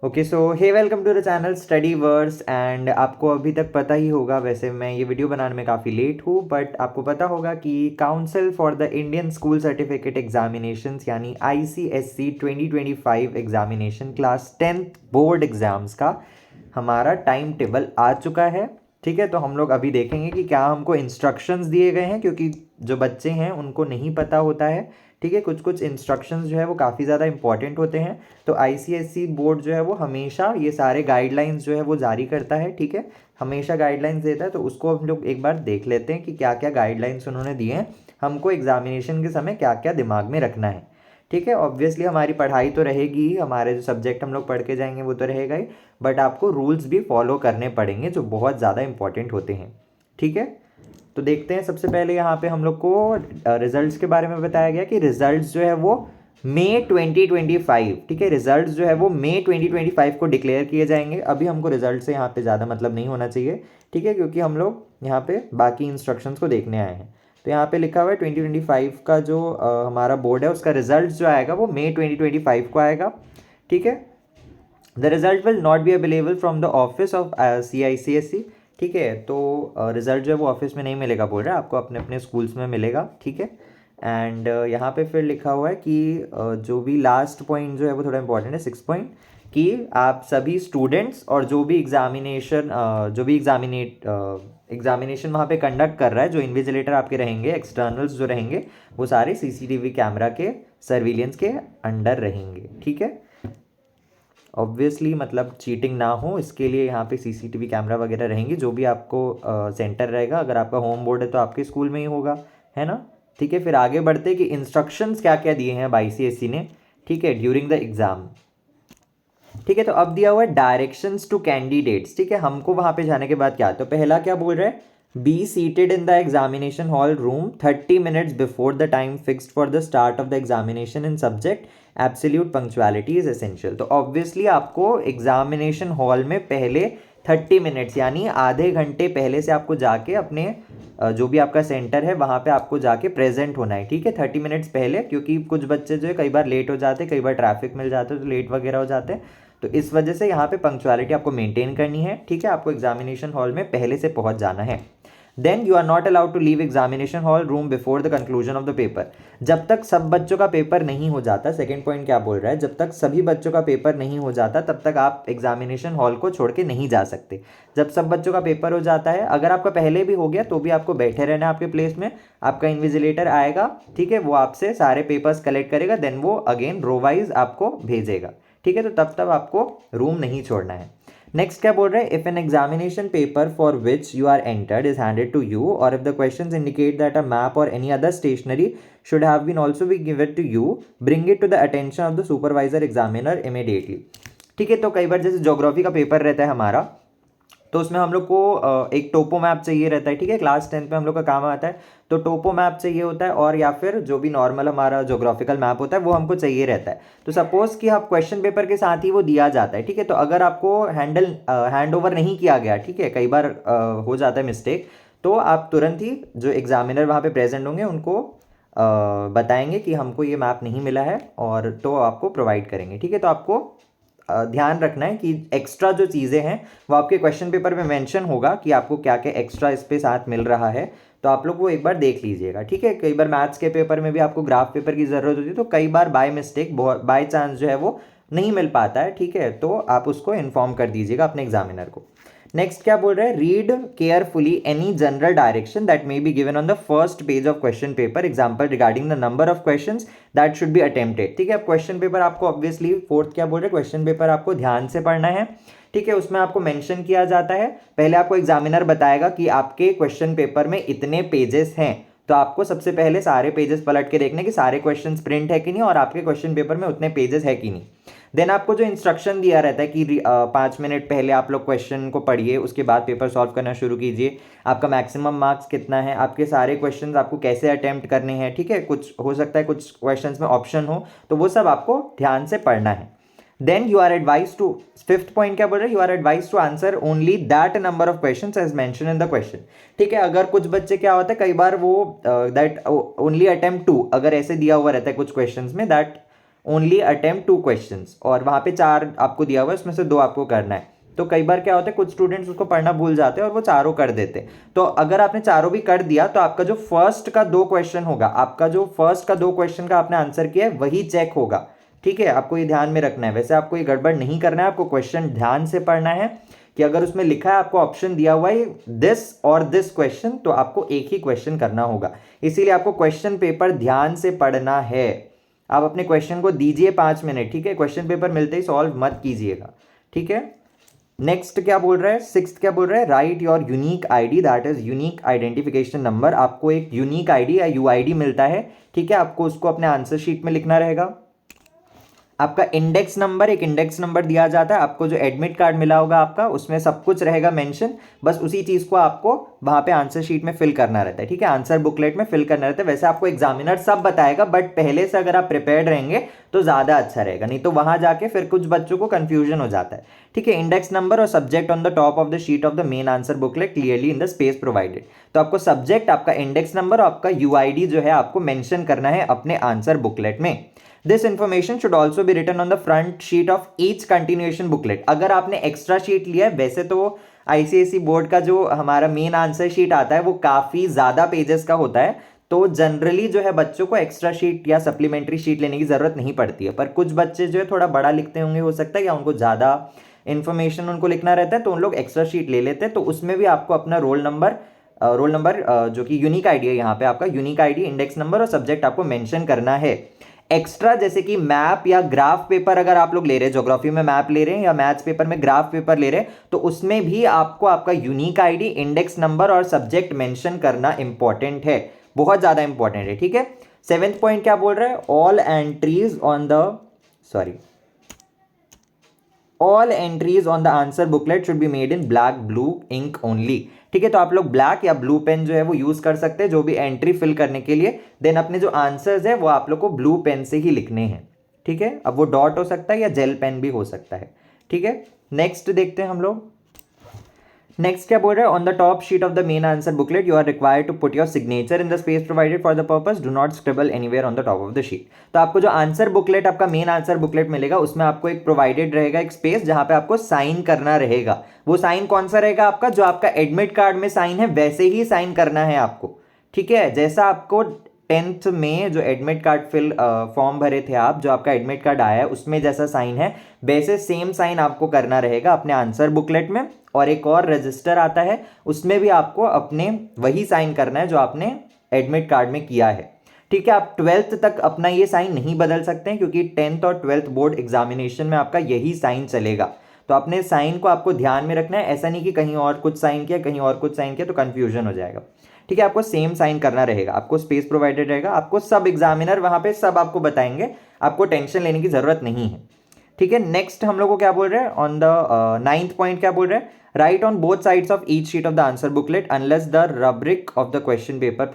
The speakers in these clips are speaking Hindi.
Okay so hey welcome to the channel study verse. And आपको अभी तक पता ही होगा, वैसे मैं ये वीडियो बनाने में काफ़ी लेट हूँ, बट आपको पता होगा कि council for the Indian school certificate examinations यानी ICSE 2025 examination class 10th board exams का हमारा टाइम टेबल आ चुका है। ठीक है, तो हम लोग अभी देखेंगे कि क्या हमको इंस्ट्रक्शंस दिए गए हैं, क्योंकि जो बच्चे हैं उनको नहीं पता होता है। ठीक है, कुछ कुछ इंस्ट्रक्शंस जो है वो काफ़ी ज़्यादा इंपॉर्टेंट होते हैं। तो ICSE बोर्ड जो है वो हमेशा ये सारे गाइडलाइंस जो है वो जारी करता है। ठीक है, हमेशा गाइडलाइंस देता है, तो उसको हम लोग एक बार देख लेते हैं कि क्या क्या गाइडलाइंस उन्होंने दिए हैं, हमको एग्जामिनेशन के समय क्या क्या दिमाग में रखना है। ठीक है, ऑब्वियसली हमारी पढ़ाई तो रहेगी ही, हमारे जो सब्जेक्ट हम लोग पढ़ के जाएंगे वो तो रहेगा ही, बट आपको रूल्स भी फॉलो करने पड़ेंगे जो बहुत ज़्यादा इंपॉर्टेंट होते हैं। ठीक है, तो देखते हैं। सबसे पहले यहाँ पे हम लोग को रिजल्ट्स के बारे में बताया गया कि रिजल्ट्स जो है वो मई 2025, ठीक है, रिजल्ट्स जो है वो मई 2025 को डिक्लेयर किए जाएंगे। अभी हमको रिजल्ट से यहाँ पे ज़्यादा मतलब नहीं होना चाहिए। ठीक है, क्योंकि हम लोग यहाँ पे बाकी इंस्ट्रक्शंस को देखने आए हैं। तो यहाँ पे लिखा हुआ है 2025 का जो हमारा बोर्ड है उसका रिजल्ट जो आएगा वो मई 2025 को आएगा। ठीक है, the result will not be available from the office of CICSE। ठीक है, तो रिजल्ट जो है वो ऑफिस में नहीं मिलेगा बोल रहा है, आपको अपने अपने स्कूल्स में मिलेगा। ठीक है, एंड यहाँ पे फिर लिखा हुआ है कि जो भी लास्ट पॉइंट जो है वो थोड़ा इंपॉर्टेंट है, 6 पॉइंट, कि आप सभी स्टूडेंट्स और जो भी एग्जामिनेशन वहाँ पे कंडक्ट कर रहा है, जो इन्विजिलेटर आपके रहेंगे, एक्सटर्नल्स जो रहेंगे, वो सारे CCTV कैमरा के सर्विलियंस के अंडर रहेंगे। ठीक है, ऑब्वियसली मतलब चीटिंग ना हो इसके लिए यहाँ पे CCTV कैमरा वगैरह रहेंगी। जो भी आपको सेंटर रहेगा, अगर आपका होम बोर्ड है तो आपके स्कूल में ही होगा, है ना। ठीक है, फिर आगे बढ़ते कि इंस्ट्रक्शंस क्या क्या दिए हैं ICSE ने। ठीक है, ड्यूरिंग द एग्जाम। ठीक है, तो अब दिया हुआ है डायरेक्शंस टू कैंडिडेट्स। ठीक है, हमको वहाँ पे जाने के बाद क्या, तो पहला क्या बोल रहा है, be seated in the examination hall room 30 minutes before the time fixed for the start of the examination in subject absolute punctuality is essential. तो ऑब्वियसली आपको एग्जामिनेशन हॉल में पहले 30 मिनट्स यानी आधे घंटे पहले से आपको जाके अपने जो भी आपका सेंटर है वहाँ पे आपको जाके प्रेजेंट होना है। ठीक है, 30 मिनट्स पहले, क्योंकि कुछ बच्चे जो है कई बार लेट हो जाते हैं, कई बार ट्रैफिक मिल जाता है तो लेट वगैरह हो जाते हैं, तो इस वजह से यहाँ पे पंक्चुअलिटी आपको मेंटेन करनी है। ठीक है, आपको एग्जामिनेशन हॉल में पहले से पहुँच जाना है। Then you are not allowed to leave examination hall room before the conclusion of the paper. जब तक सब बच्चों का पेपर नहीं हो जाता, सेकेंड पॉइंट क्या बोल रहा है, जब तक सभी बच्चों का पेपर नहीं हो जाता तब तक आप एग्जामिनेशन हॉल को छोड़ के नहीं जा सकते। जब सब बच्चों का पेपर हो जाता है, अगर आपका पहले भी हो गया तो भी आपको बैठे रहना है आपके प्लेस में, आपका इन्विजिलेटर आएगा। ठीक है, वो आपसे सारे पेपर्स कलेक्ट करेगा, देन वो अगेन रो वाइज आपको भेजेगा। ठीक है, तो तब तक आपको रूम नहीं छोड़ना है। नेक्स्ट क्या बोल रहे हैं, if an examination paper for which you are entered is handed to you और if the questions indicate that a map और any other stationery should have been also be given to you, bring it to the attention of the supervisor examiner immediately. ठीक है, तो कई बार जैसे ज्योग्राफी का पेपर रहता है हमारा, तो उसमें हम लोग को एक टोपो मैप चाहिए रहता है। ठीक है, क्लास 10th में हम लोग का काम आता है, तो टोपो मैप चाहिए होता है, और या फिर जो भी नॉर्मल हमारा ज्योग्राफिकल मैप होता है वो हमको चाहिए रहता है। तो सपोज कि आप क्वेश्चन पेपर के साथ ही वो दिया जाता है। ठीक है, तो अगर आपको हैंड ओवर नहीं किया गया, ठीक है, कई बार हो जाता है मिस्टेक, तो आप तुरंत ही जो एग्जामिनर वहाँ पे प्रेजेंट होंगे उनको बताएंगे कि हमको ये मैप नहीं मिला है, और तो आपको प्रोवाइड करेंगे। ठीक है, तो आपको ध्यान रखना है कि एक्स्ट्रा जो चीज़ें हैं वो आपके क्वेश्चन पेपर में मेंशन होगा कि आपको क्या क्या एक्स्ट्रा इस पे साथ मिल रहा है, तो आप लोग वो एक बार देख लीजिएगा। ठीक है, कई बार मैथ्स के पेपर में भी आपको ग्राफ पेपर की ज़रूरत होती है, तो कई बार बाय मिस्टेक, बाय चांस जो है वो नहीं मिल पाता है। ठीक है, तो आप उसको इन्फॉर्म कर दीजिएगा अपने एग्जामिनर को। नेक्स्ट क्या बोल रहा है, read carefully any general direction that may be given on the first page of question paper, example regarding the number of questions that should be attempted. ठीक है, अब क्वेश्चन पेपर आपको ऑब्वियसली फोर्थ क्या बोल रहे हैं, क्वेश्चन पेपर आपको ध्यान से पढ़ना है। ठीक है, उसमें आपको मेंशन किया जाता है, पहले आपको एग्जामिनर बताएगा कि आपके क्वेश्चन पेपर में इतने पेजेस हैं, तो आपको सबसे पहले सारे पेजेस पलट के देखने कि सारे क्वेश्चंस प्रिंट है कि नहीं और आपके क्वेश्चन पेपर में उतने पेजेस है कि नहीं। देन आपको जो इंस्ट्रक्शन दिया रहता है कि 5 मिनट पहले आप लोग क्वेश्चन को पढ़िए, उसके बाद पेपर सॉल्व करना शुरू कीजिए, आपका मैक्सिमम मार्क्स कितना है, आपके सारे क्वेश्चंस आपको कैसे अटेम्प्ट करने हैं। ठीक है, कुछ हो सकता है कुछ क्वेश्चंस में ऑप्शन हो, तो वो सब आपको ध्यान से पढ़ना है। Then you are advise to, fifth point क्या बोल रहे हैं, you are advise to answer only that number of questions as mention in the question. ठीक है, अगर कुछ बच्चे क्या होता है, कई बार वो दैट ओनली अटेम्प्ट टू, अगर ऐसे दिया हुआ रहता है कुछ क्वेश्चंस में दैट ओनली अटेम्प्ट 2 क्वेश्चंस, और वहाँ पे 4 आपको दिया हुआ है, उसमें से 2 आपको करना है। तो कई बार क्या होता है, कुछ स्टूडेंट्स उसको पढ़ना भूल जाते हैं और वो चारों कर देते हैं। तो अगर आपने चारों भी कर दिया तो आपका जो फर्स्ट का 2 क्वेश्चन होगा, आपका जो फर्स्ट का 2 क्वेश्चन का आपने आंसर किया है वही चेक होगा। ठीक है, आपको ये ध्यान में रखना है। वैसे आपको ये गड़बड़ नहीं करना है, आपको क्वेश्चन ध्यान से पढ़ना है कि अगर उसमें लिखा है, आपको ऑप्शन दिया हुआ है दिस और दिस क्वेश्चन, तो आपको एक ही क्वेश्चन करना होगा। इसीलिए आपको क्वेश्चन पेपर ध्यान से पढ़ना है। आप अपने क्वेश्चन को दीजिए 5 मिनट, ठीक है, क्वेश्चन पेपर मिलते ही सॉल्व मत कीजिएगा, ठीक है। नेक्स्ट क्या बोल रहा है, सिक्स्थ क्या बोल रहा है, right your unique ID, that is unique identification number. आपको एक यूनिक आईडी या यूआईडी मिलता है, ठीक है, आपको उसको अपने आंसर शीट में लिखना रहेगा। आपका इंडेक्स नंबर, एक इंडेक्स नंबर दिया जाता है, आपको जो एडमिट कार्ड मिला होगा आपका, उसमें सब कुछ रहेगा मेंशन, बस उसी चीज़ को आपको वहाँ पे आंसर शीट में फिल करना रहता है, ठीक है, आंसर बुकलेट में फिल करना रहता है। वैसे आपको एग्जामिनर सब बताएगा, बट पहले से अगर आप प्रिपेयर्ड रहेंगे तो ज़्यादा अच्छा रहेगा, नहीं तो वहाँ जाके फिर कुछ बच्चों को कन्फ्यूजन हो जाता है, ठीक है। इंडेक्स नंबर और subject on the top of the sheet of the main answer booklet clearly in the space provided. तो आपको सब्जेक्ट, आपका इंडेक्स नंबर और आपका यूआईडी जो है आपको मेंशन करना है अपने आंसर बुकलेट में। This information should also be written on the front sheet of each continuation booklet. अगर आपने एक्स्ट्रा शीट लिया है, वैसे तो आईसीएसई बोर्ड का जो हमारा मेन आंसर शीट आता है वो काफ़ी ज़्यादा पेजेस का होता है, तो जनरली जो है बच्चों को एक्स्ट्रा शीट या सप्लीमेंट्री शीट लेने की ज़रूरत नहीं पड़ती है। पर कुछ बच्चे जो है थोड़ा बड़ा लिखते होंगे, हो सकता है, या उनको ज़्यादा इन्फॉर्मेशन उनको लिखना रहता है, तो उन लोग एक्स्ट्रा शीट ले लेते हैं। तो उसमें भी आपको अपना रोल नंबर जो कि यूनिक आईडी है, यहाँ पे आपका यूनिक आईडी, इंडेक्स नंबर और सब्जेक्ट आपको मेंशन करना है। एक्स्ट्रा जैसे कि मैप या ग्राफ पेपर अगर आप लोग ले रहे हैं, ज्योग्राफी में मैप ले रहे हैं या मैथ्स पेपर में ग्राफ पेपर ले रहे हैं, तो उसमें भी आपको आपका यूनिक आईडी, इंडेक्स नंबर और सब्जेक्ट मेंशन करना इंपॉर्टेंट है, बहुत ज़्यादा इंपॉर्टेंट है, ठीक है। 7th पॉइंट क्या बोल रहा है, all entries on the answer booklet should be made in black blue ink only, ठीक है। तो आप लोग ब्लैक या ब्लू पेन जो है वो यूज कर सकते हैं जो भी एंट्री फिल करने के लिए। देन अपने जो आंसर्स है वो आप लोग को ब्लू पेन से ही लिखने हैं, ठीक है। अब वो डॉट हो सकता है या जेल पेन भी हो सकता है, ठीक है। नेक्स्ट देखते हैं हम लोग। नेक्स्ट क्या बोल रहा है, on the top sheet of the main answer booklet you are required to put your signature in the space provided for the purpose, do not scribble anywhere on the top of the sheet. तो आपको जो आंसर बुकलेट, आपका मेन आंसर बुकलेट मिलेगा, उसमें आपको एक प्रोवाइडेड रहेगा एक स्पेस जहां पे आपको साइन करना रहेगा। वो साइन कौन सा रहेगा आपका, जो आपका एडमिट कार्ड में साइन है वैसे ही साइन करना है आपको, ठीक है। जैसा आपको 10th में जो एडमिट कार्ड फॉर्म भरे थे आप, जो आपका एडमिट कार्ड आया है उसमें जैसा साइन है वैसे सेम साइन आपको करना रहेगा अपने आंसर बुकलेट में। और एक और रजिस्टर आता है, उसमें भी आपको अपने वही साइन करना है जो आपने एडमिट कार्ड में किया है, ठीक है। आप 12th तक अपना ये साइन नहीं बदल सकते हैं, क्योंकि 10th और 12th बोर्ड एग्जामिनेशन में आपका यही साइन चलेगा। तो अपने साइन को आपको ध्यान में रखना है, ऐसा नहीं कि कहीं और कुछ साइन किया, कहीं और कुछ साइन किया, तो कन्फ्यूजन हो जाएगा, ठीक है। आपको सेम साइन करना रहेगा, आपको स्पेस प्रोवाइडेड रहेगा, आपको सब एग्जामिनर वहां पे सब आपको बताएंगे, आपको टेंशन लेने की जरूरत नहीं है, ठीक है। नेक्स्ट हम लोग को क्या बोल रहे हैं, ऑन द 9th पॉइंट क्या बोल रहे हैं, right on both sides of each sheet of the answer booklet unless the rubric of the question paper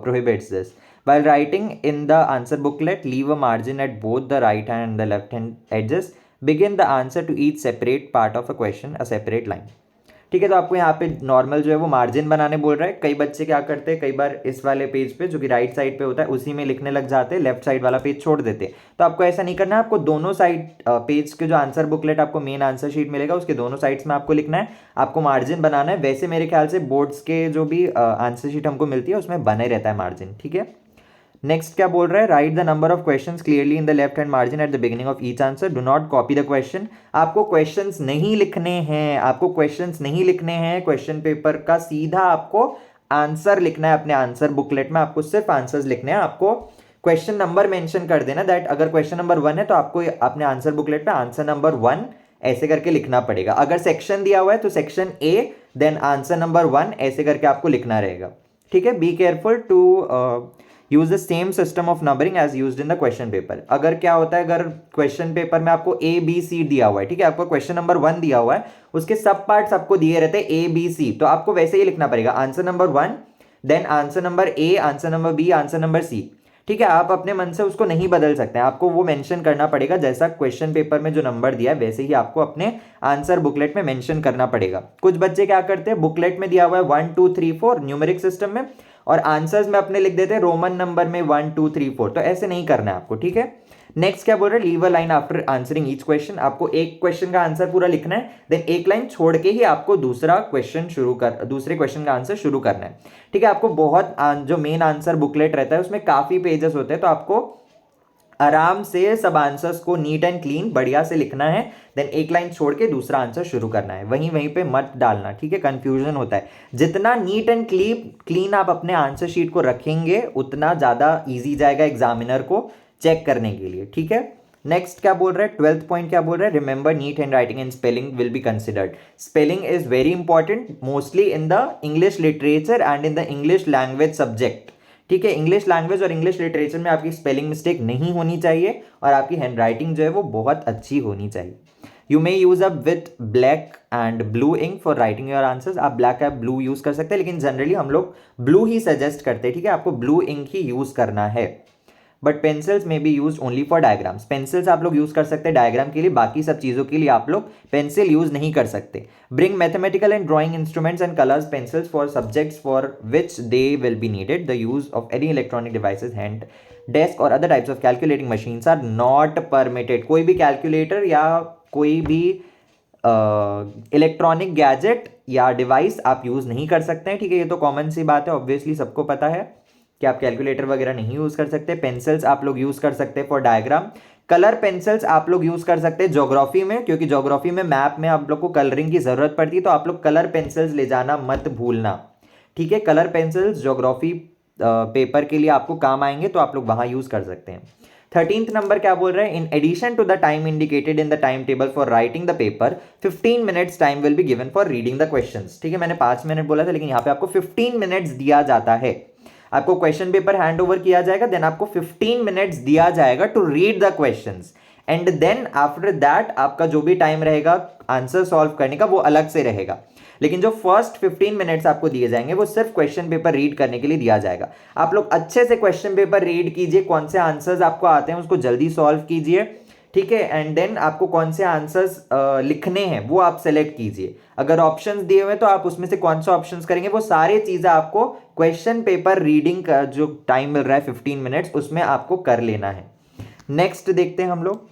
prohibits this. While writing in the answer booklet, leave a margin at both the right hand and the left hand edges. Begin the answer to each separate part of a question, a separate line. ठीक है, तो आपको यहाँ पे नॉर्मल जो है वो मार्जिन बनाने बोल रहा है। कई बच्चे क्या करते हैं, कई बार इस वाले पेज पे जो कि राइट साइड पे होता है उसी में लिखने लग जाते हैं, लेफ्ट साइड वाला पेज छोड़ देते हैं। तो आपको ऐसा नहीं करना है, आपको दोनों साइड पेज के जो आंसर बुकलेट आपको मेन आंसर शीट मिलेगा उसके दोनों साइड्स में आपको लिखना है, आपको मार्जिन बनाना है। वैसे मेरे ख्याल से बोर्ड्स के जो भी आंसर शीट हमको मिलती है उसमें बने रहता है मार्जिन, ठीक है। नेक्स्ट क्या बोल रहा है, right the number of questions clearly in the left hand margin at the beginning of each answer, do not copy the question. आपको क्वेश्चंस नहीं लिखने हैं, आपको क्वेश्चंस नहीं लिखने हैं, क्वेश्चन पेपर का सीधा आपको आंसर लिखना है अपने आंसर बुकलेट में, आपको सिर्फ आंसर्स लिखने हैं। आपको क्वेश्चन नंबर मेंशन कर देना, दैट अगर क्वेश्चन नंबर 1 है तो आपको अपने आंसर बुकलेट पे आंसर नंबर 1 ऐसे करके लिखना पड़ेगा। अगर सेक्शन दिया हुआ है तो section A then answer number 1 ऐसे करके आपको लिखना रहेगा, ठीक है। Be careful to use the same system of numbering as used in the question paper. अगर क्या होता है, अगर क्वेश्चन पेपर में आपको ए बी सी दिया हुआ है, ठीक है, आपको क्वेश्चन नंबर 1 दिया हुआ है, उसके सब पार्ट्स आपको दिए रहते हैं ए बी सी, तो आपको वैसे ही लिखना पड़ेगा answer number 1 then answer number A, answer number B, answer number C, ठीक है। आप अपने मन से उसको नहीं बदल सकते हैं, आपको वो मेंशन करना पड़ेगा जैसा क्वेश्चन पेपर में जो नंबर दिया है वैसे ही आपको अपने आंसर बुकलेट में मेंशन करना पड़ेगा। कुछ बच्चे क्या करते हैं, बुकलेट में दिया हुआ है 1 2 3 4 न्यूमेरिक सिस्टम में, और आंसर्स में अपने लिख देते हैं रोमन नंबर में 1 2 3 4, तो ऐसे नहीं करना है आपको, ठीक है। नेक्स्ट क्या बोल रहे हैं, leave a line after answering each question, आपको एक क्वेश्चन का आंसर पूरा लिखना है, देन एक लाइन छोड़ के ही आपको दूसरे क्वेश्चन का आंसर शुरू करना है। ठीक है, आपको बहुत जो मेन आंसर बुकलेट रहता है उसमें काफी पेजेस होते हैं, तो आपको आराम से सब आंसर्स को नीट एंड क्लीन बढ़िया से लिखना है, देन एक लाइन छोड़ के दूसरा आंसर शुरू करना है, वहीं पे मत डालना। ठीक है, कंफ्यूजन होता है। जितना नीट एंड क्लीन आप अपने आंसर शीट को रखेंगे उतना ज़्यादा ईजी जाएगा एग्जामिनर को चेक करने के लिए। ठीक है, नेक्स्ट क्या बोल रहा है, 12th पॉइंट क्या बोल रहा है, remember neat handwriting and spelling will be considered. Spelling is very important mostly in the English literature and in the English language subject. ठीक है, इंग्लिश लैंग्वेज और इंग्लिश लिटरेचर में आपकी स्पेलिंग मिस्टेक नहीं होनी चाहिए और आपकी हैंड राइटिंग जो है वो बहुत अच्छी होनी चाहिए। You may use up with black and blue ink for writing your answers. आप ब्लैक या ब्लू यूज कर सकते हैं, लेकिन जनरली हम लोग ब्लू ही सजेस्ट करते हैं। ठीक है, आपको ब्लू इंक ही यूज करना है। बट पेंसिल्स में B use only for diagrams. Pencils आप लोग यूज कर सकते हैं डायग्राम के लिए, बाकी सब चीजों के लिए आप लोग पेंसिल यूज नहीं कर सकते। Bring mathematical and drawing instruments and colours pencils for subjects for which they will be needed. The use of any electronic devices, hand desk और other types of calculating machines are not permitted. कोई भी कैलकुलेटर या कोई भी इलेक्ट्रॉनिक गैजेट या डिवाइस आप यूज नहीं कर सकते हैं। ठीक है, ये तो कॉमन सी बात है, ऑब्वियसली सबको पता है कि आप कैलकुलेटर वगैरह नहीं यूज कर सकते। पेंसिल्स आप लोग यूज कर सकते हैं फॉर डायग्राम। कलर पेंसिल्स आप लोग यूज कर सकते हैं ज्योग्राफी में, क्योंकि ज्योग्राफी में मैप में आप लोग को कलरिंग की जरूरत पड़ती है, तो आप लोग कलर पेंसिल्स ले जाना मत भूलना। ठीक है, कलर पेंसिल्स ज्योग्राफी पेपर के लिए आपको काम आएंगे, तो आप लोग वहां यूज कर सकते हैं। 13th नंबर क्या बोल रहे हैं, in addition to the time indicated in the time table for writing the paper 15 minutes time will be given for reading the questions. ठीक है, मैंने 5 मिनट बोला था, लेकिन यहाँ पे आपको 15 मिनट्स दिया जाता है। आपको क्वेश्चन पेपर हैंड ओवर किया जाएगा, देन आपको 15 मिनट्स दिया जाएगा to read the questions, and then after that आपका जो भी टाइम रहेगा आंसर सॉल्व करने का वो अलग से रहेगा। लेकिन जो फर्स्ट 15 मिनट्स आपको दिए जाएंगे वो सिर्फ क्वेश्चन पेपर रीड करने के लिए दिया जाएगा। आप लोग अच्छे से क्वेश्चन पेपर रीड कीजिए, कौन से आंसर्स आपको आते हैं उसको जल्दी सॉल्व कीजिए। ठीक है, एंड देन आपको कौन से आंसर्स लिखने हैं वो आप सेलेक्ट कीजिए। अगर ऑप्शंस दिए हुए तो आप उसमें से कौन सा ऑप्शंस करेंगे, वो सारी चीजें आपको क्वेश्चन पेपर रीडिंग का जो टाइम मिल रहा है 15 मिनट्स उसमें आपको कर लेना है। नेक्स्ट देखते हैं हम लोग,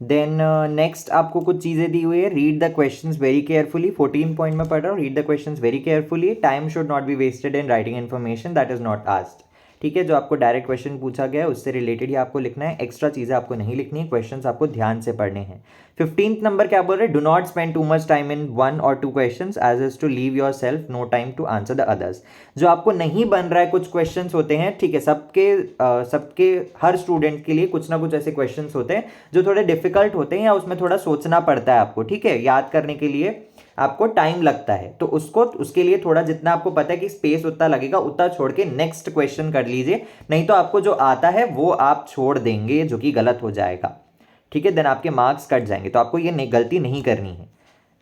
देन नेक्स्ट आपको कुछ चीज़ें दी हुई है। Read the questions very carefully, 14 point में पढ़ रहा हूँ। Read the questions very carefully, time should not be wasted in writing information that is not asked. ठीक है, जो आपको डायरेक्ट क्वेश्चन पूछा गया है उससे रिलेटेड ही आपको लिखना है, एक्स्ट्रा चीज़ें आपको नहीं लिखनी है, क्वेश्चंस आपको ध्यान से पढ़ने हैं। 15th नंबर क्या बोल रहे हैं, do not spend too much time in 1 or 2 questions as is to leave yourself no time to answer the others. जो आपको नहीं बन रहा है, कुछ क्वेश्चंस होते हैं, ठीक है, सबके हर स्टूडेंट के लिए कुछ ना कुछ ऐसे क्वेश्चंस होते हैं जो थोड़े डिफिकल्ट होते हैं या उसमें थोड़ा सोचना पड़ता है आपको। ठीक है, याद करने के लिए आपको टाइम लगता है, तो उसके लिए थोड़ा जितना आपको पता है कि स्पेस उतना लगेगा उतना छोड़ के नेक्स्ट क्वेश्चन कर लीजिए, नहीं तो आपको जो आता है वो आप छोड़ देंगे जो कि गलत हो जाएगा। ठीक है, देन आपके मार्क्स कट जाएंगे, तो आपको ये गलती नहीं करनी है।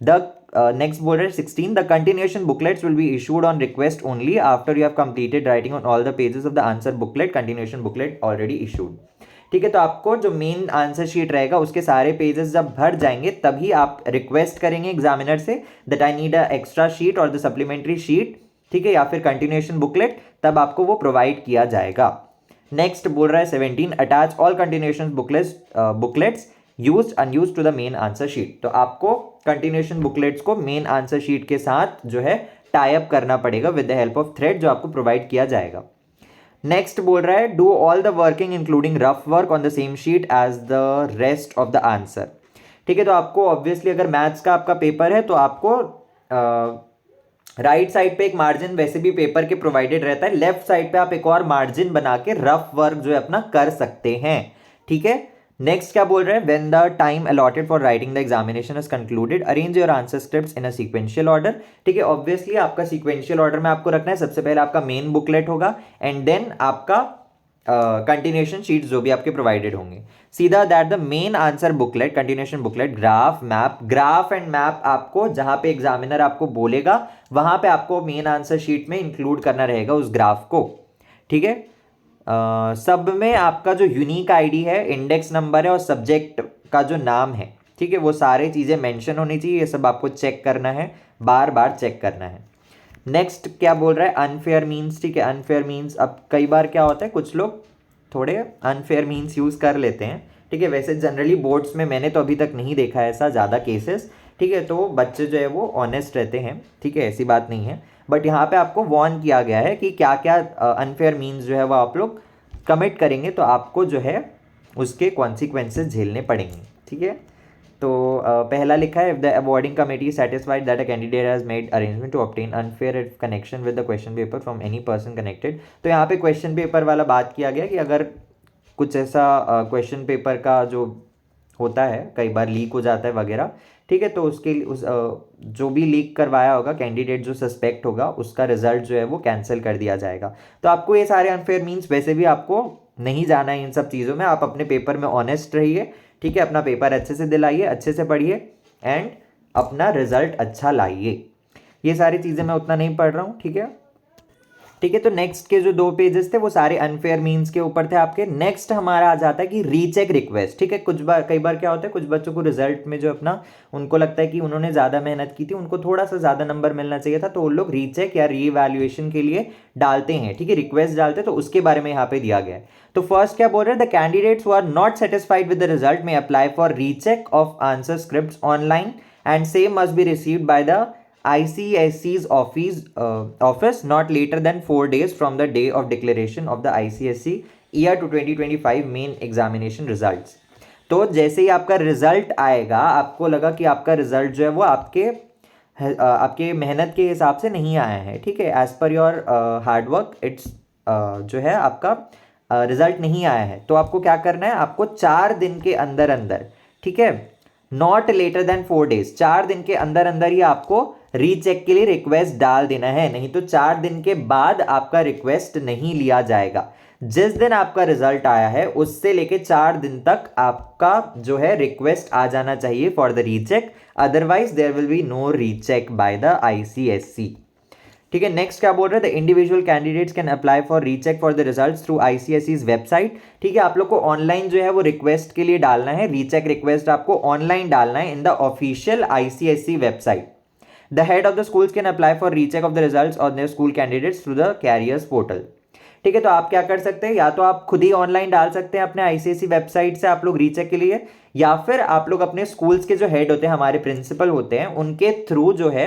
द नेक्स्ट बोल रहे 16, the continuation booklets will be issued on request only after you have completed writing on all the pages of the answer booklet, continuation booklet already issued. ठीक है, तो आपको जो मेन आंसर शीट रहेगा उसके सारे पेजेस जब भर जाएंगे तभी आप रिक्वेस्ट करेंगे examiner say that I need a extra sheet और द सप्लीमेंट्री शीट। ठीक है, या फिर कंटिन्यूएशन बुकलेट, तब आपको वो प्रोवाइड किया जाएगा। नेक्स्ट बोल रहा है 17, attach all continuation booklets used unused to the main answer sheet. तो आपको कंटिन्यूएशन बुकलेट्स को मेन आंसर शीट के साथ जो है टाई अप करना पड़ेगा with the help of thread, जो आपको प्रोवाइड किया जाएगा। नेक्स्ट बोल रहा है do all the working including rough work on the same sheet as the rest of the answer. ठीक है, तो आपको ऑब्वियसली अगर मैथ्स का आपका पेपर है तो आपको राइट साइड पे एक मार्जिन वैसे भी पेपर के प्रोवाइडेड रहता है, लेफ्ट साइड पे आप एक और मार्जिन बना के रफ वर्क जो है अपना कर सकते हैं। ठीक है, नेक्स्ट क्या बोल रहे हैं, when the time allotted for writing the examination is concluded arrange your answer scripts in a sequential order. ठीक है, ऑब्वियसली आपका सीक्वेंशियल ऑर्डर में आपको रखना है, सबसे पहले आपका मेन बुकलेट होगा एंड देन आपका कंटिन्यूएशन शीट्स जो भी आपके प्रोवाइडेड होंगे। सीधा that the main answer booklet, continuation booklet, graph and map आपको जहां पे एग्जामिनर आपको बोलेगा वहां पे आपको मेन आंसर शीट में इंक्लूड करना रहेगा उस ग्राफ को। ठीक है, सब में आपका जो यूनिक आईडी है, इंडेक्स नंबर है और सब्जेक्ट का जो नाम है, ठीक है, वो सारे चीज़ें मेंशन होनी चाहिए। ये सब आपको चेक करना है, बार बार चेक करना है। नेक्स्ट क्या बोल रहा है, अनफेयर मीन्स, ठीक है। अनफेयर मीन्स, अब कई बार क्या होता है, कुछ लोग थोड़े अनफेयर मीन्स यूज़ कर लेते हैं, ठीक है। वैसे जनरली बोर्ड्स में मैंने तो अभी तक नहीं देखा है ऐसा ज़्यादा केसेस, ठीक है। तो बच्चे जो है वो ऑनेस्ट रहते हैं, ठीक है, ऐसी बात नहीं है। बट यहाँ पे आपको वार्न किया गया है कि क्या क्या अनफेयर मीन्स जो है वो आप लोग कमिट करेंगे तो आपको जो है उसके कॉन्सिक्वेंसेस झेलने पड़ेंगे, ठीक है। तो पहला लिखा है, if the awarding committee is satisfied that a candidate has made arrangement to obtain unfair connection with the question paper from any person connected. तो यहाँ पे क्वेश्चन पेपर वाला बात किया गया कि अगर कुछ ऐसा क्वेश्चन पेपर का जो होता है, कई बार लीक हो जाता है वगैरह, ठीक है, तो उसके जो भी लीक करवाया होगा कैंडिडेट, जो सस्पेक्ट होगा, उसका रिजल्ट जो है वो कैंसिल कर दिया जाएगा। तो आपको ये सारे अनफेयर मीन्स वैसे भी आपको नहीं जाना है इन सब चीज़ों में। आप अपने पेपर में ऑनेस्ट रहिए, ठीक है, अपना पेपर अच्छे से दिलाइए, अच्छे से पढ़िए एंड अपना रिजल्ट अच्छा लाइए। ये सारी चीज़ें मैं उतना नहीं पढ़ रहा हूँ, ठीक है, ठीक है। तो नेक्स्ट के जो 2 पेजेस थे वो सारे अनफेयर मीन्स के ऊपर थे आपके। नेक्स्ट हमारा आ जाता है कि रीचेक रिक्वेस्ट, ठीक है। कई बार क्या होता है, कुछ बच्चों को रिजल्ट में जो अपना उनको लगता है कि उन्होंने ज़्यादा मेहनत की थी, उनको थोड़ा सा ज़्यादा नंबर मिलना चाहिए था, तो वो लोग रीचेक या रीइवैल्यूएशन के लिए डालते हैं, ठीक है, रिक्वेस्ट डालते हैं। तो उसके बारे में यहाँ पे दिया गया है। तो फर्स्ट क्या बोल रहे हैं, the candidates who are not satisfied with the result may apply for recheck of answer script online and same must be received by the ICSE's office not later than 4 days from the day of declaration of the ICSE year to 2025 main examination results। तो जैसे ही आपका रिजल्ट आएगा, आपको लगा कि आपका रिजल्ट जो है वो आपके मेहनत के हिसाब से नहीं आया है, ठीक है, as per your hard work it's जो है आपका रिजल्ट नहीं आया है, तो आपको क्या करना है, आपको 4 दिन के अंदर अंदर, ठीक है, नॉट लेटर देन 4 डेज, 4 दिन के अंदर अंदर ही आपको रीचेक के लिए रिक्वेस्ट डाल देना है, नहीं तो 4 दिन के बाद आपका रिक्वेस्ट नहीं लिया जाएगा। जिस दिन आपका रिजल्ट आया है उससे लेके 4 दिन तक आपका जो है रिक्वेस्ट आ जाना चाहिए for the recheck, otherwise there will be no recheck by the ICSE, ठीक है। नेक्स्ट क्या बोल रहे हैं, the individual candidates can apply for recheck for the results through ICSE's website, ठीक है। आप लोग को ऑनलाइन जो है वो रिक्वेस्ट के लिए डालना है, रीचेक रिक्वेस्ट आपको ऑनलाइन डालना है in the official ICSE website. The head of the schools can apply for recheck of the results on their school candidates through the carriers portal, ठीक है। तो आप क्या कर सकते हैं, या तो आप खुद ही ऑनलाइन डाल सकते हैं अपने ICSE वेबसाइट से आप लोग रीचेक के लिए, या फिर आप लोग अपने स्कूल्स के जो हेड होते हैं, हमारे प्रिंसिपल होते हैं, उनके थ्रू जो है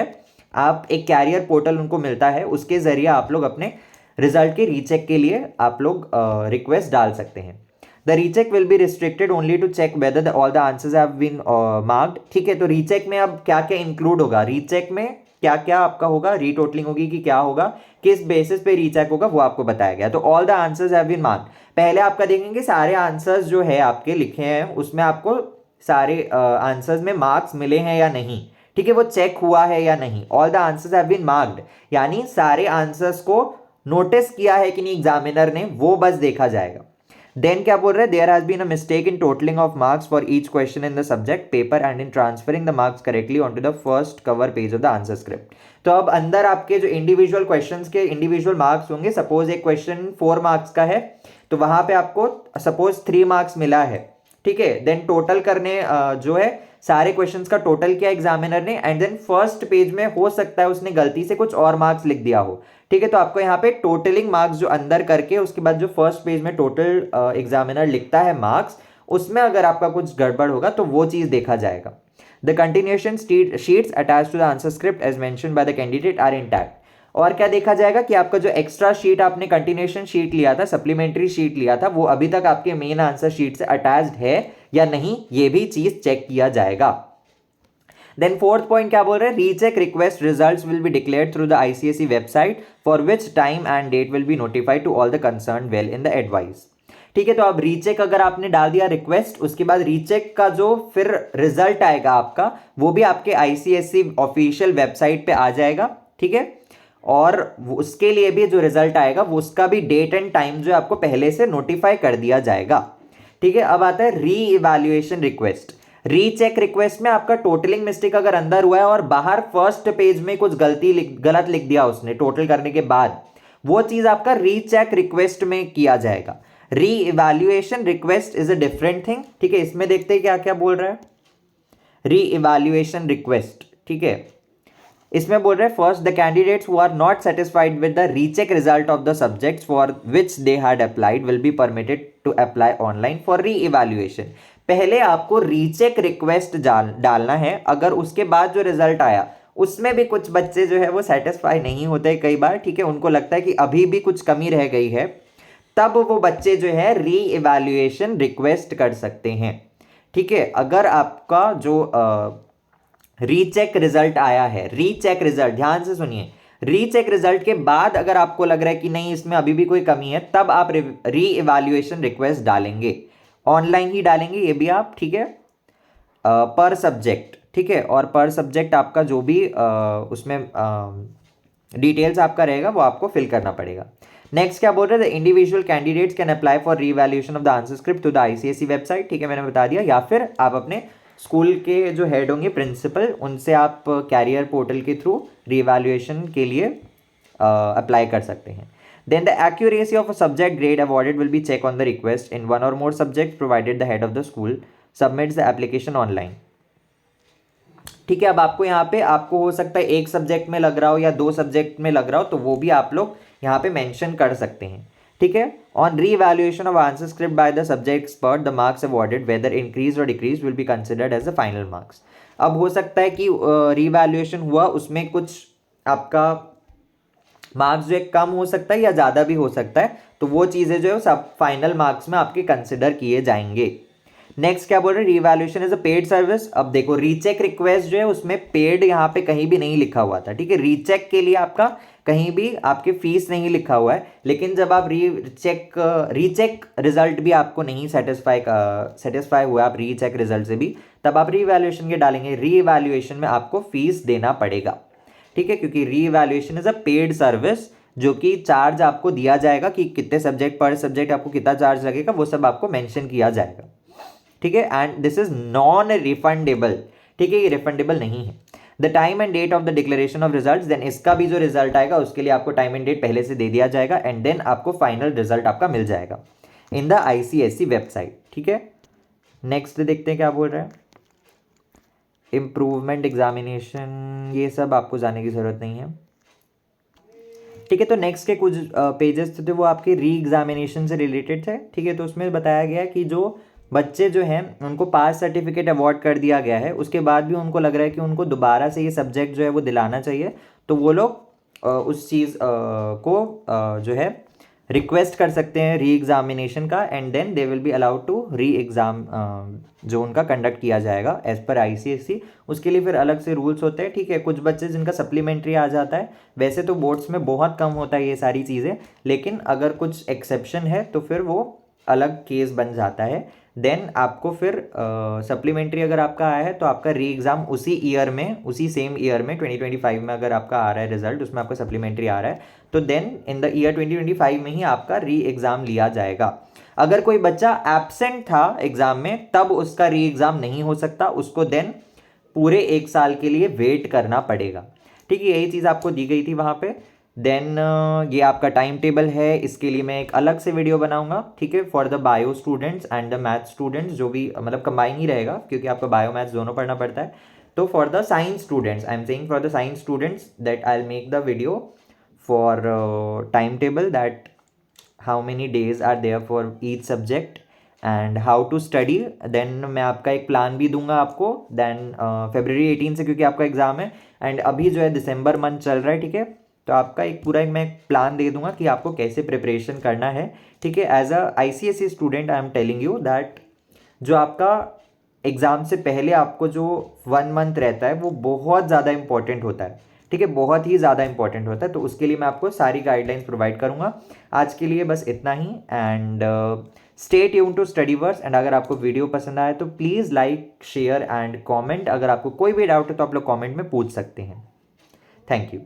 आप एक कैरियर पोर्टल उनको मिलता है, उसके जरिए आप लोग अपने रिजल्ट के रीचेक के लिए आप लोग रिक्वेस्ट डाल सकते हैं। The recheck will be restricted only to check whether all the answers have been marked, ठीक है। तो रीचेक में अब क्या क्या इंक्लूड होगा, रीचेक में क्या क्या आपका होगा, रीटोटलिंग होगी कि क्या होगा, किस बेसिस पे रीचेक होगा, वो आपको बताया गया। तो all the answers have been marked, पहले आपका देखेंगे सारे आंसर्स जो है आपके लिखे हैं उसमें आपको सारे आंसर्स में मार्क्स मिले हैं या नहीं, ठीक है, वो चेक हुआ है या नहीं। All the answers have been marked यानी सारे आंसर्स को नोटिस किया है कि नहीं एग्जामिनर ने, वो बस देखा जाएगा। देन क्या बोल रहे हैं, there has been a mistake in totalling of marks for each question in the subject paper and in transferring the marks correctly on to the first cover page of the answer script. तो अब अंदर आपके जो इंडिविजुअल क्वेश्चंस के इंडिविजुअल मार्क्स होंगे, सपोज एक क्वेश्चन 4 मार्क्स का है तो वहां पे आपको सपोज 3 मार्क्स मिला है, ठीक है। देन टोटल करने जो है सारे क्वेश्चंस का टोटल किया एग्जामिनर ने, एंड देन फर्स्ट पेज में हो सकता है उसने गलती से कुछ और मार्क्स लिख दिया हो, ठीक है। तो आपको यहाँ पे टोटलिंग मार्क्स जो अंदर करके उसके बाद जो फर्स्ट पेज में टोटल एग्जामिनर लिखता है मार्क्स, उसमें अगर आपका कुछ गड़बड़ होगा तो वो चीज देखा जाएगा। The continuation sheets attached to the answer script as mentioned by the candidate are intact. और क्या देखा जाएगा कि आपका जो एक्स्ट्रा शीट आपने कंटिन्यूएशन शीट लिया था, सप्लीमेंट्री शीट लिया था, वो अभी तक आपके मेन आंसर शीट से अटैच्ड है या नहीं, ये भी चीज चेक किया जाएगा। देन फोर्थ पॉइंट क्या बोल रहे हैं, recheck request results will be declared through the ICSE website for which time and date will be notified to all the concern well in the advice, ठीक है। तो अब रीचेक अगर आपने डाल दिया रिक्वेस्ट, उसके बाद रीचेक का जो फिर रिजल्ट आएगा आपका, वो भी आपके ICSE ऑफिशियल वेबसाइट पे आ जाएगा, ठीक है। और उसके लिए भी जो रिजल्ट आएगा वो उसका भी डेट एंड टाइम जो आपको पहले से नोटिफाई कर दिया जाएगा, ठीक है। अब आता है री इवैल्यूएशन रिक्वेस्ट। रीचेक रिक्वेस्ट में आपका टोटलिंग मिस्टेक अगर अंदर हुआ है और बाहर फर्स्ट पेज में कुछ गलत लिख दिया उसने टोटल करने के बाद, वो चीज़ आपका रीचेक रिक्वेस्ट में किया जाएगा। री evaluation request is a different thing, ठीक है। इसमें देखते हैं क्या क्या बोल रहा है। री इवैल्यूएशन रिक्वेस्ट, ठीक है, इसमें बोल रहे हैं first the candidates who are not satisfied with the recheck result of the subjects for which they had applied will be permitted to apply online for re evaluation. पहले आपको रीचेक रिक्वेस्ट डालना है, अगर उसके बाद जो रिजल्ट आया उसमें भी कुछ बच्चे जो है वो सेटिस्फाई नहीं होते कई बार, ठीक है, उनको लगता है कि अभी भी कुछ कमी रह गई है, तब वो बच्चे जो है री इवैल्यूएशन रिक्वेस्ट कर सकते हैं, ठीक है। अगर आपका जो रीचेक रिजल्ट आया है, रीचेक रिजल्ट ध्यान से सुनिए, रीचेक रिजल्ट के बाद अगर आपको लग रहा है कि नहीं इसमें अभी भी कोई कमी है, तब आप री इवैल्यूएशन रिक्वेस्ट डालेंगे, ऑनलाइन ही डालेंगे ये भी आप, ठीक है, पर सब्जेक्ट, ठीक है। और पर सब्जेक्ट आपका जो भी उसमें डिटेल्स आपका रहेगा वो आपको फिल करना पड़ेगा। नेक्स्ट क्या बोल रहे थे, individual candidates can apply for re evaluation of the answer script to the ICSE website, ठीक है, मैंने बता दिया, या फिर आप अपने स्कूल के जो हेड होंगे प्रिंसिपल, उनसे आप कैरियर पोर्टल के थ्रू रीवैल्यूएशन के लिए अप्लाई कर सकते हैं। Then the accuracy of a subject grade awarded will be check on the request in one or more subject provided the head of the school submits the application online, ठीक है। अब आपको यहाँ पे आपको हो सकता है एक सब्जेक्ट में लग रहा हो या दो सब्जेक्ट में लग रहा हो, तो वो भी आप लोग यहाँ पे मेंशन कर सकते हैं, ठीक है। ऑन री evaluation of answer script by the subject expert the marks awarded whether increase or decrease will be considered as the final marks. अब हो सकता है कि री इवैल्यूएशन हुआ उसमें कुछ आपका मार्क्स जो है कम हो सकता है या ज़्यादा भी हो सकता है, तो वो चीज़ें जो है सब फाइनल मार्क्स में आपके कंसिडर किए जाएंगे। नेक्स्ट क्या बोल रहे हैं, revaluation is a paid service. अब देखो रीचेक रिक्वेस्ट जो है उसमें पेड यहाँ पे कहीं भी नहीं लिखा हुआ था, ठीक है, रीचेक के लिए आपका कहीं भी आपकी फीस नहीं लिखा हुआ है, लेकिन जब आप रीचेक रिजल्ट भी आपको नहीं सेटिस्फाई हुआ आप रीचेक रिजल्ट से भी, तब आप रीवैल्यूएशन के डालेंगे, रीवैल्यूएशन में आपको फीस देना पड़ेगा, ठीक है, क्योंकि revaluation is a paid service, जो कि चार्ज आपको दिया जाएगा कि कितने सब्जेक्ट पर सब्जेक्ट आपको कितना चार्ज लगेगा, वो सब आपको मेंशन किया जाएगा, ठीक है। And this is non refundable, ठीक है, ये रिफंडेबल नहीं है। The time and date of the declaration of result, then इसका भी जो रिजल्ट आएगा उसके लिए आपको टाइम एंड डेट पहले से दे दिया जाएगा, एंड देन आपको फाइनल रिजल्ट आपका मिल जाएगा इन द आईसीएसई वेबसाइट, ठीक है। नेक्स्ट देखते हैं क्या बोल रहे हैं, इम्प्रूवमेंट एग्जामिनेशन, ये सब आपको जाने की जरूरत नहीं है, ठीक है। तो नेक्स्ट के कुछ पेजेस थे वो आपके री एग्जामिनेशन से रिलेटेड थे, ठीक है। तो उसमें बताया गया कि जो बच्चे जो हैं उनको पास सर्टिफिकेट अवार्ड कर दिया गया है, उसके बाद भी उनको लग रहा है कि उनको दोबारा से ये सब्जेक्ट जो है वो दिलाना चाहिए, तो वो लोग उस चीज़ को जो है रिक्वेस्ट कर सकते हैं री एग्जामिनेशन का, and then they will be allowed to re exam जो उनका कंडक्ट किया जाएगा एज पर आईसीएसई। उसके लिए फिर अलग से रूल्स होते हैं, ठीक है। कुछ बच्चे जिनका सप्लीमेंट्री आ जाता है, वैसे तो बोर्ड्स में बहुत कम होता है ये सारी चीज़ें, लेकिन अगर कुछ एक्सेप्शन है तो फिर वो अलग केस बन जाता है। देन आपको फिर सप्लीमेंट्री अगर आपका आया है तो आपका री एग्ज़ाम उसी ईयर में, उसी सेम ईयर में 2025 में अगर आपका आ रहा है रिजल्ट, उसमें आपका सप्लीमेंट्री आ रहा है, तो देन इन द ईयर 2025 में ही आपका री एग्ज़ाम लिया जाएगा। अगर कोई बच्चा एब्सेंट था एग्ज़ाम में, तब उसका री एग्ज़ाम नहीं हो सकता, उसको देन पूरे 1 साल के लिए वेट करना पड़ेगा, ठीक है। यही चीज़ आपको दी गई थी वहाँ पे। देन ये आपका टाइम टेबल है, इसके लिए मैं एक अलग से वीडियो बनाऊंगा, ठीक है, for the bio students and the math students, जो भी मतलब कंबाइन ही रहेगा क्योंकि आपको बायो मैथ्स दोनों पढ़ना पड़ता है। तो for the science students, I am saying for the science students that I will make the video for time table, that how many days are there for each subject and how to study. Then मैं आपका एक प्लान भी दूंगा आपको, देन February 18 से क्योंकि आपका एग्ज़ाम है, एंड अभी जो है दिसंबर मंथ चल रहा है, ठीक है, तो आपका एक पूरा मैं प्लान दे दूंगा कि आपको कैसे प्रिपरेशन करना है, ठीक है। As a ICSE student I am telling you that जो आपका एग्ज़ाम से पहले आपको जो 1 मंथ रहता है वो बहुत ज़्यादा इंपॉर्टेंट होता है, ठीक है, बहुत ही ज़्यादा इंपॉर्टेंट होता है। तो उसके लिए मैं आपको सारी गाइडलाइंस प्रोवाइड करूँगा। आज के लिए बस इतना ही, and stay tune to Studyverse. And अगर आपको वीडियो पसंद आए तो please like, share and comment. अगर आपको कोई भी डाउट है तो आप लोग कॉमेंट में पूछ सकते हैं। Thank you.